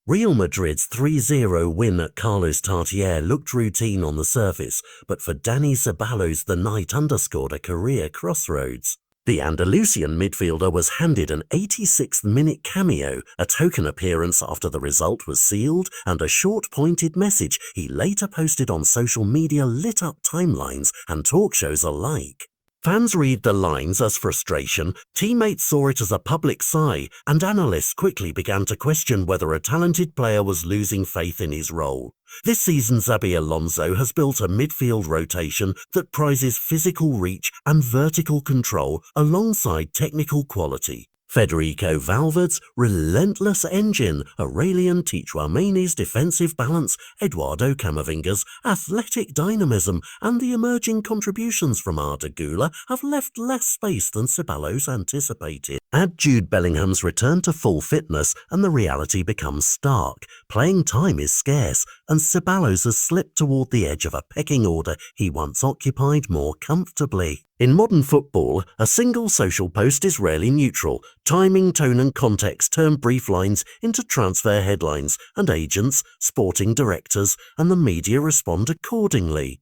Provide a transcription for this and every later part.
Real Madrid's 3-0 win at Carlos Tartiere looked routine on the surface, but for Dani Ceballos the night underscored a career crossroads. The Andalusian midfielder was handed an 86th-minute cameo, a token appearance after the result was sealed, and a short pointed message he later posted on social media lit up timelines and talk shows alike. Fans read the lines as frustration, teammates saw it as a public sigh, and analysts quickly began to question whether a talented player was losing faith in his role. This season Xabi Alonso has built a midfield rotation that prizes physical reach and vertical control alongside technical quality. Federico Valverde's relentless engine, Aurelian Tchouameni's defensive balance, Eduardo Camavinga's athletic dynamism, and the emerging contributions from Arda Güler have left less space than Ceballos anticipated. Add Jude Bellingham's return to full fitness and the reality becomes stark. Playing time is scarce, and Ceballos has slipped toward the edge of a pecking order he once occupied more comfortably. In modern football, a single social post is rarely neutral. Timing, tone and context turn brief lines into transfer headlines, and agents, sporting directors and the media respond accordingly.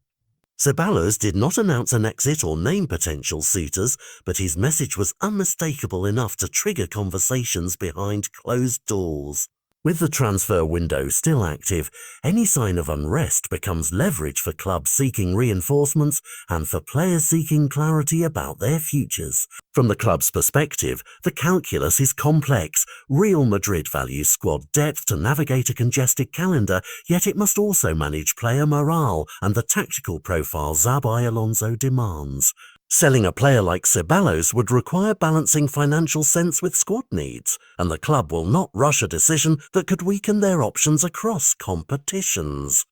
Ceballos did not announce an exit or name potential suitors, but his message was unmistakable enough to trigger conversations behind closed doors. With the transfer window still active, any sign of unrest becomes leverage for clubs seeking reinforcements and for players seeking clarity about their futures. From the club's perspective, the calculus is complex. Real Madrid values squad depth to navigate a congested calendar, yet it must also manage player morale and the tactical profile Xabi Alonso demands. Selling a player like Ceballos would require balancing financial sense with squad needs, and the club will not rush a decision that could weaken their options across competitions.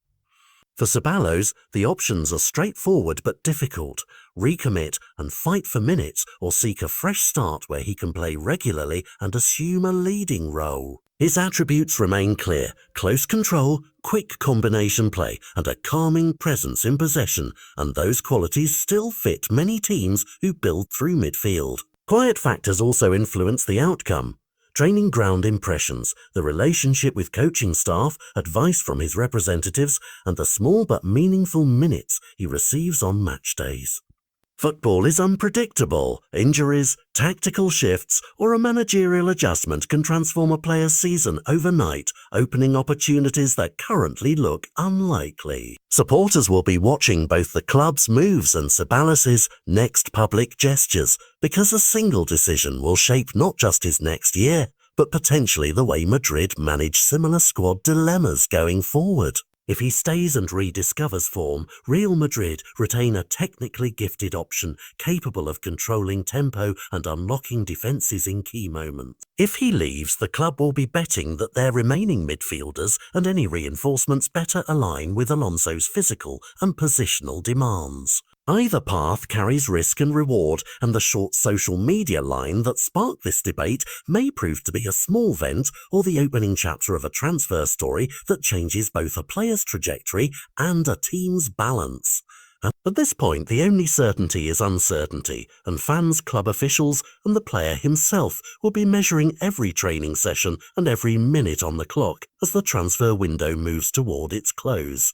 For Ceballos, the options are straightforward but difficult. Recommit and fight for minutes, or seek a fresh start where he can play regularly and assume a leading role. His attributes remain clear: close control, quick combination play, and a calming presence in possession, and those qualities still fit many teams who build through midfield. Quiet factors also influence the outcome. Training ground impressions, the relationship with coaching staff, advice from his representatives, and the small but meaningful minutes he receives on match days. Football is unpredictable. Injuries, tactical shifts, or a managerial adjustment can transform a player's season overnight, opening opportunities that currently look unlikely. Supporters will be watching both the club's moves and Ceballos' next public gestures, because a single decision will shape not just his next year, but potentially the way Madrid manage similar squad dilemmas going forward. If he stays and rediscovers form, Real Madrid retain a technically gifted option capable of controlling tempo and unlocking defences in key moments. If he leaves, the club will be betting that their remaining midfielders and any reinforcements better align with Alonso's physical and positional demands. Either path carries risk and reward, and the short social media line that sparked this debate may prove to be a small vent or the opening chapter of a transfer story that changes both a player's trajectory and a team's balance. At this point, the only certainty is uncertainty, and fans, club officials, and the player himself will be measuring every training session and every minute on the clock as the transfer window moves toward its close.